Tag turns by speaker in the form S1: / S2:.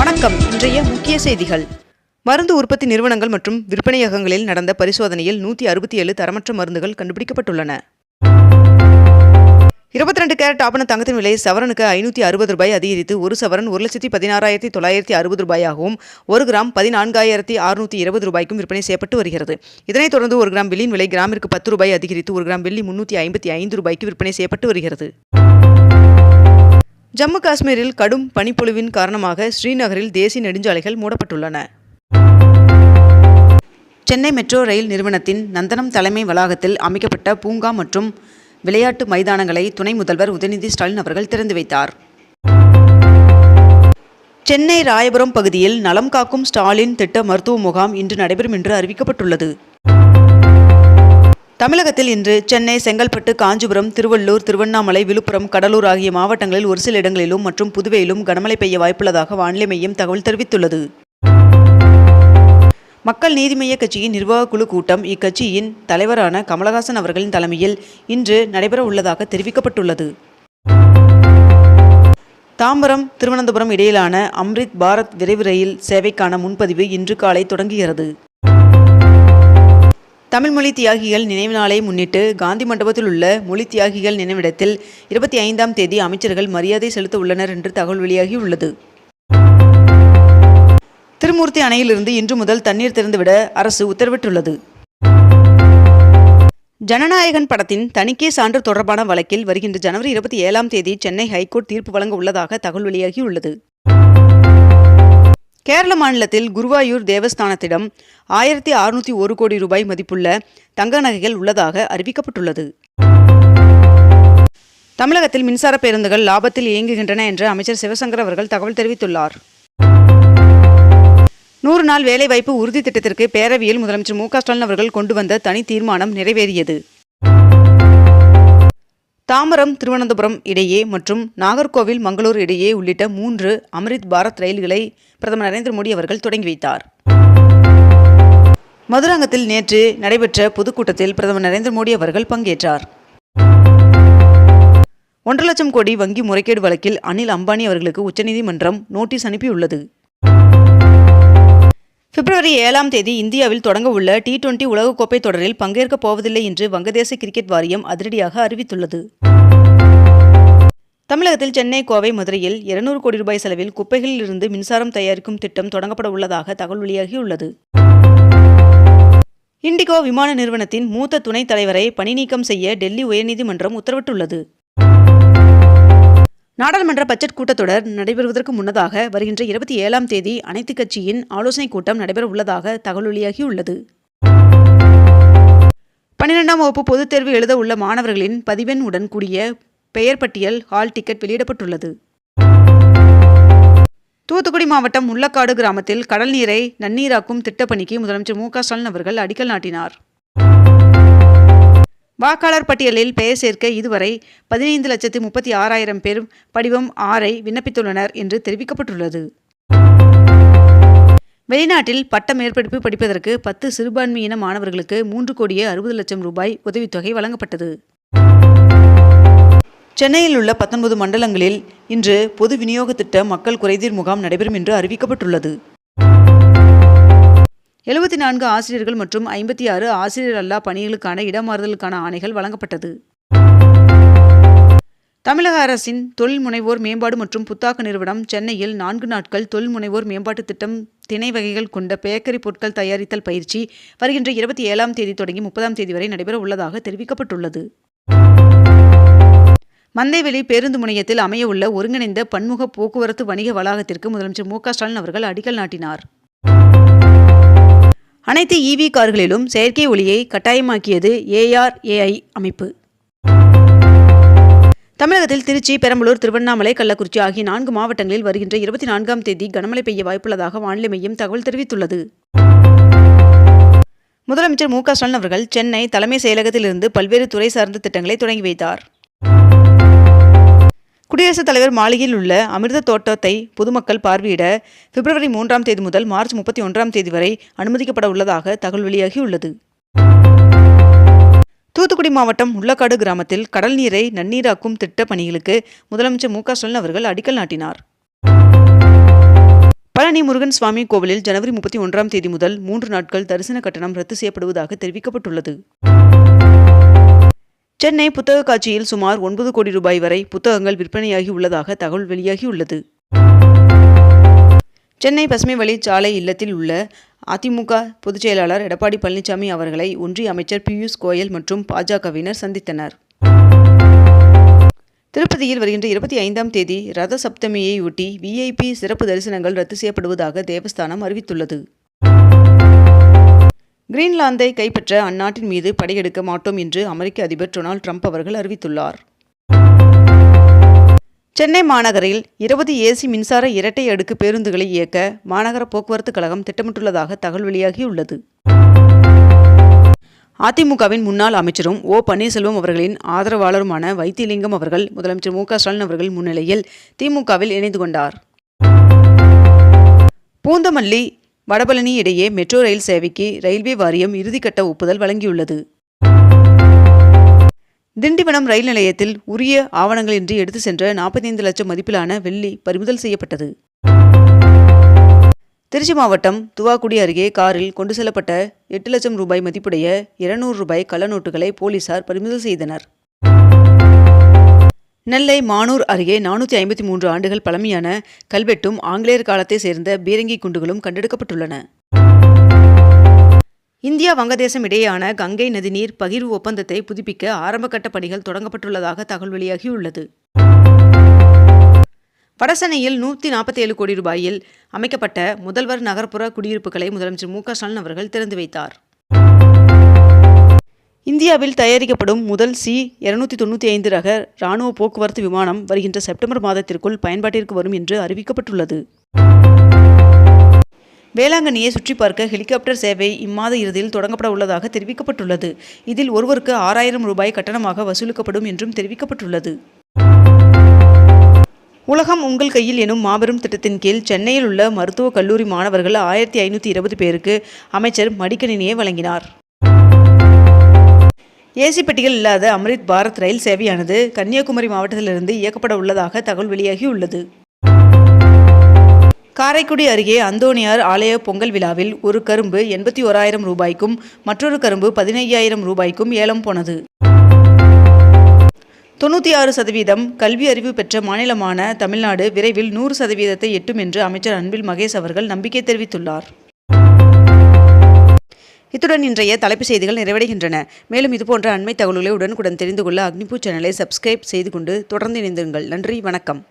S1: வணக்கம். இன்றைய முக்கிய செய்திகள். மருந்து உற்பத்தி நிறுவனங்கள் மற்றும் விற்பனையகங்களில் நடந்த பரிசோதனையில் 167 தரமற்ற மருந்துகள் கண்டுபிடிக்கப்பட்டுள்ளன. 22 கேரட் ஆபண தங்கத்தின் விலை சவரனுக்கு ₹560 அதிகரித்து ஒரு சவரன் ₹1,16,960 ஒரு கிராம் ₹14,620 விற்பனை செய்யப்பட்டு வருகிறது. இதனைத் தொடர்ந்து ஒரு கிராம் வெள்ளியின் விலை கிராமிற்கு ₹10 அதிகரித்து ஒரு கிராம் வெள்ளி ₹355 விற்பனை செய்யப்பட்டு வருகிறது. ஜம்மு காஷ்மீரில் கடும் பனிப்பொழிவின் காரணமாக ஸ்ரீநகரில் தேசிய நெடுஞ்சாலைகள் மூடப்பட்டுள்ளன. சென்னை மெட்ரோ ரயில் நிறுவனத்தின் நந்தனம் தலைமை வளாகத்தில் அமைக்கப்பட்ட பூங்கா மற்றும் விளையாட்டு மைதானங்களை துணை முதல்வர் உதயநிதி ஸ்டாலின் அவர்கள் திறந்து வைத்தார். சென்னை ராயபுரம் பகுதியில் நலம் காக்கும் ஸ்டாலின் திட்ட மருத்துவ முகாம் இன்று நடைபெறும் என்று அறிவிக்கப்பட்டுள்ளது. தமிழகத்தில் இன்று சென்னை, செங்கல்பட்டு, காஞ்சிபுரம், திருவள்ளூர், திருவண்ணாமலை, விழுப்புரம், கடலூர் ஆகிய மாவட்டங்களில் ஒரு சில இடங்களிலும் மற்றும் புதுவையிலும் கனமழை பெய்ய வாய்ப்புள்ளதாக வானிலை மையம் தகவல் தெரிவித்துள்ளது. மக்கள் நீதி மய்ய கட்சியின் நிர்வாக குழு கூட்டம் இக்கட்சியின் தலைவரான கமலஹாசன் அவர்களின் தலைமையில் இன்று நடைபெற உள்ளதாக தெரிவிக்கப்பட்டுள்ளது. தாம்பரம், திருவனந்தபுரம் இடையிலான அம்ரித் பாரத் விரைவு ரயில் சேவைக்கான முன்பதிவு இன்று காலை தொடங்குகிறது. தமிழ் மொழி தியாகிகள் நினைவு நாளை முன்னிட்டு காந்தி மண்டபத்தில் உள்ள மொழி தியாகிகள் நினைவிடத்தில் 25ஆம் தேதி அமைச்சர்கள் மரியாதை செலுத்த உள்ளனர் என்று தகவல் வெளியாகியுள்ளது. திருமூர்த்தி அணையிலிருந்து இன்று முதல் தண்ணீர் திறந்துவிட அரசு உத்தரவிட்டுள்ளது. ஜனநாயகன் படத்தின் தணிக்கை சான்று தொடர்பான வழக்கில் வருகின்ற ஜனவரி 27ஆம் தேதி சென்னை ஹைகோர்ட் தீர்ப்பு வழங்க உள்ளதாக தகவல் வெளியாகியுள்ளது. கேரள மாநிலத்தில் குருவாயூர் தேவஸ்தானத்திடம் ₹1,601 கோடி மதிப்புள்ள தங்க நகைகள் உள்ளதாக அறிவிக்கப்பட்டுள்ளது. தமிழகத்தில் மின்சார பேருந்துகள் லாபத்தில் இயங்குகின்றன என்று அமைச்சர் சிவசங்கர் அவர்கள் தகவல் தெரிவித்துள்ளார். 100 நாள் வேலைவாய்ப்பு உறுதி திட்டத்திற்கு பேரவையில் முதலமைச்சர் மு க ஸ்டாலின் அவர்கள் கொண்டு வந்த தனி தீர்மானம் நிறைவேறியது. தாம்பரம், திருவனந்தபுரம் இடையே மற்றும் நாகர்கோவில், மங்களூர் இடையே உள்ளிட்ட 3 அம்ரித் பாரத் ரயில்களை பிரதமர் நரேந்திர மோடி அவர்கள் தொடங்கி வைத்தார். மதுராங்கத்தில் நேற்று நடைபெற்ற பொதுக்கூட்டத்தில் பிரதமர் நரேந்திர மோடி அவர்கள் பங்கேற்றார். 1,00,000 லட்சம் கோடி வங்கி முறைகேடு வழக்கில் அனில் அம்பானி அவர்களுக்கு உச்சநீதிமன்றம் நோட்டீஸ் அனுப்பியுள்ளது. பிப்ரவரி 7ஆம் தேதி இந்தியாவில் தொடங்க உள்ள T20 உலகக்கோப்பை தொடரில் பங்கேற்கப் போவதில்லை என்று வங்கதேச கிரிக்கெட் வாரியம் அதிரடியாக அறிவித்துள்ளது. தமிழகத்தில் சென்னை, கோவை, மதுரையில் ₹200 கோடி செலவில் குப்பைகளில் இருந்து மின்சாரம் தயாரிக்கும் திட்டம் தொடங்கப்பட உள்ளதாக தகவல் வெளியாகியுள்ளது. இண்டிகோ விமான நிறுவனத்தின் மூத்த துணைத் தலைவரை பணி நீக்கம் செய்ய டெல்லி உயர்நீதிமன்றம் உத்தரவிட்டுள்ளது. நாடாளுமன்ற பட்ஜெட் கூட்டத்தொடர் நடைபெறுவதற்கு முன்னதாக வருகின்ற 27ஆம் தேதி அனைத்துக் கட்சியின் ஆலோசனைக் கூட்டம் நடைபெற உள்ளதாக தகவல் வெளியாகியுள்ளது. 12ஆம் வகுப்பு பொதுத் தேர்வு எழுத உள்ள மாணவர்களின் பதிவெண் உடன் கூடிய பெயர் பட்டியல் ஹால் டிக்கெட் வெளியிடப்பட்டுள்ளது. தூத்துக்குடி மாவட்டம் முள்ளக்காடு கிராமத்தில் கடல் நீரை நன்னீராக்கும் திட்டப்பணிக்கு முதலமைச்சர் மு க ஸ்டாலின் அவர்கள் அடிக்கல் நாட்டினார். வாக்காளர் பட்டியலில் பெயர் சேர்க்க இதுவரை 15,36,000 பேர் படிவம் 6ஐ விண்ணப்பித்துள்ளனர் என்று தெரிவிக்கப்பட்டுள்ளது. வெளிநாட்டில் பட்ட மேற்படிப்பு படிப்பதற்கு 10 சிறுபான்மையின மாணவர்களுக்கு ₹3,60,00,000 உதவித்தொகை வழங்கப்பட்டது. சென்னையில் உள்ள 19 மண்டலங்களில் இன்று பொது விநியோக திட்ட மக்கள் குறைதீர் முகாம் நடைபெறும் என்று அறிவிக்கப்பட்டுள்ளது. 74 ஆசிரியர்கள் மற்றும் 56 ஆசிரியர் அல்லா பணிகளுக்கான இடமாறுதலுக்கான ஆணைகள் வழங்கப்பட்டது. தமிழக அரசின் தொழில் முனைவோர் மேம்பாடு மற்றும் புத்தாக்க நிறுவனம் சென்னையில் 4 நாட்கள் தொழில் முனைவோர் மேம்பாட்டு திட்டம் திணை வகைகள் கொண்ட பேக்கரி பொருட்கள் தயாரித்தல் பயிற்சி வருகின்ற 27ஆம் தேதி தொடங்கி 30ஆம் தேதி வரை நடைபெற உள்ளதாக தெரிவிக்கப்பட்டுள்ளது. மந்தைவெளி பேருந்து முனையத்தில் அமைய உள்ள ஒருங்கிணைந்த பன்முக போக்குவரத்து வணிக வளாகத்திற்கு முதலமைச்சர் மு க ஸ்டாலின் அவர்கள் அடிக்கல் நாட்டினார். அனைத்து EV கார்களிலும் செயற்கை ஒளியை கட்டாயமாக்கியது ARAI அமைப்பு. தமிழகத்தில் திருச்சி, பெரம்பலூர், திருவண்ணாமலை, கள்ளக்குறிச்சி ஆகிய 4 மாவட்டங்களில் வருகின்ற 24ஆம் தேதி கனமழை பெய்ய வாய்ப்புள்ளதாக வானிலை மையம் தகவல் தெரிவித்துள்ளது. முதலமைச்சர் மு க ஸ்டாலின் அவர்கள் சென்னை தலைமை செயலகத்திலிருந்து பல்வேறு துறை சார்ந்த திட்டங்களை தொடங்கி வைத்தார். குடியரசுத் தலைவர் மாளிகையில் உள்ள அமிர்த தோட்டத்தை பொதுமக்கள் பார்வையிட பிப்ரவரி 3ஆம் தேதி முதல் மார்ச் 31ஆம் தேதி வரை அனுமதிக்கப்பட உள்ளதாக தகவல் வெளியாகியுள்ளது. தூத்துக்குடி மாவட்டம் முள்ளக்காடு கிராமத்தில் கடல் நீரை நன்னீராக்கும் திட்ட பணிகளுக்கு முதலமைச்சர் மு க ஸ்டாலின் அவர்கள் அடிக்கல் நாட்டினார். பழனி முருகன் சுவாமி கோவிலில் ஜனவரி 31ஆம் தேதி முதல் 3 நாட்கள் தரிசன கட்டணம் ரத்து செய்யப்படுவதாக தெரிவிக்கப்பட்டுள்ளது. சென்னை புத்தக காட்சியில் சுமார் 9 கோடி ரூபாய் வரை புத்தகங்கள் விற்பனையாகி உள்ளதாக தகவல் வெளியாகியுள்ளது. சென்னை பசுமை வழி சாலை இல்லத்தில் உள்ள அதிமுக பொதுச் செயலாளர் எடப்பாடி பழனிசாமி அவர்களை ஒன்றிய அமைச்சர் பியூஷ் கோயல் மற்றும் பாஜகவினர் சந்தித்தனர். திருப்பதியில் வருகின்ற 25ஆம் தேதி ரத சப்தமியை ஒட்டி VIP சிறப்பு தரிசனங்கள் ரத்து செய்யப்படுவதாக தேவஸ்தானம் அறிவித்துள்ளது. கிரீன்லாந்தை கைப்பற்ற அந்நாட்டின் மீது படையெடுக்க மாட்டோம் என்று அமெரிக்க அதிபர் டொனால்ட் ட்ரம்ப் அவர்கள் அறிவித்துள்ளார். சென்னை மாநகரில் 20 AC மின்சார இரட்டை அடுக்கு பேருந்துகளை இயக்க மாநகர போக்குவரத்து கழகம் திட்டமிட்டுள்ளதாக தகவல் வெளியாகியுள்ளது. அதிமுகவின் முன்னாள் அமைச்சரும் ஓ. பன்னீர்செல்வம் அவர்களின் ஆதரவாளருமான வைத்திலிங்கம் அவர்கள் முதலமைச்சர் மு. க. ஸ்டாலின் அவர்கள் முன்னிலையில் திமுகவில் இணைந்து கொண்டார். பூந்தமல்லி வடபழனி இடையே மெட்ரோ ரயில் சேவைக்கு ரயில்வே வாரியம் இறுதிக்கட்ட ஒப்புதல் வழங்கியுள்ளது. திண்டிவனம் ரயில் நிலையத்தில் உரிய ஆவணங்களின்றி எடுத்து சென்ற 45 லட்சம் மதிப்பிலான வெள்ளி பறிமுதல் செய்யப்பட்டது. திருச்சி மாவட்டம் துவாக்குடி அருகே காரில் கொண்டு செல்லப்பட்ட 8 லட்சம் ரூபாய் மதிப்புடைய 200 ரூபாய் கள்ள நோட்டுகளை போலீசார் பறிமுதல் செய்தனர். நெல்லை மானூர் அருகே 453 ஆண்டுகள் பழமையான கல்வெட்டும் ஆங்கிலேயர் காலத்தை சேர்ந்த பீரங்கி குண்டுகளும் கண்டெடுக்கப்பட்டுள்ளன. இந்தியா வங்கதேசம் இடையேயான கங்கை நதிநீர் பகிர்வு ஒப்பந்தத்தை புதுப்பிக்க ஆரம்பகட்ட பணிகள் தொடங்கப்பட்டுள்ளதாக தகவல் வெளியாகியுள்ளது. வடசென்னையில் 147 கோடி ரூபாயில் அமைக்கப்பட்ட முதல்வர் நகர்ப்புற குடியிருப்புகளை முதலமைச்சர் மு. க. ஸ்டாலின் அவர்கள் திறந்து வைத்தார். இந்தியாவில் தயாரிக்கப்படும் முதல் C-295 ரக இராணுவ போக்குவரத்து விமானம் வருகின்ற செப்டம்பர் மாதத்திற்குள் பயன்பாட்டிற்கு வரும் என்று அறிவிக்கப்பட்டுள்ளது. வேளாங்கண்ணியை சுற்றி பார்க்க ஹெலிகாப்டர் சேவை இம்மாத இறுதியில் தொடங்கப்பட உள்ளதாக தெரிவிக்கப்பட்டுள்ளது. இதில் ஒருவருக்கு 6000 ரூபாய் கட்டணமாக வசூலிக்கப்படும் என்றும் தெரிவிக்கப்பட்டுள்ளது. உலகம் உங்கள் கையில் எனும் மாபெரும் திட்டத்தின் கீழ் சென்னையில் உள்ள மருத்துவக் கல்லூரி மாணவர்கள் 1520 பேருக்கு அமைச்சர் மடிக்கணினியை வழங்கினார். AC பெட்டிகள் இல்லாத அம்ரித் பாரத் ரயில் சேவையானது கன்னியாகுமரி மாவட்டத்திலிருந்து இயக்கப்பட உள்ளதாக தகவல் வெளியாகியுள்ளது. காரைக்குடி அருகே அந்தோணியார் ஆலய பொங்கல் விழாவில் ஒரு கரும்பு 81,000 ரூபாய்க்கும் மற்றொரு கரும்பு 15,000 ரூபாய்க்கும் ஏலம் போனது. 96% கல்வி அறிவு பெற்ற மாநிலமான தமிழ்நாடு விரைவில் 100% எட்டும் என்று அமைச்சர் அன்பில் மகேஷ் அவர்கள் நம்பிக்கை தெரிவித்துள்ளார். இத்துடன் இன்றைய தலைப்புச் செய்திகள் நிறைவடைகின்றன. மேலும் இதுபோன்ற அண்மை தகவல்களை உடனுக்குடன் தெரிந்து கொள்ள அக்னிபூ சேனலை சப்ஸ்கிரைப் செய்து கொண்டு தொடர்ந்து இணைந்திருங்கள். நன்றி, வணக்கம்.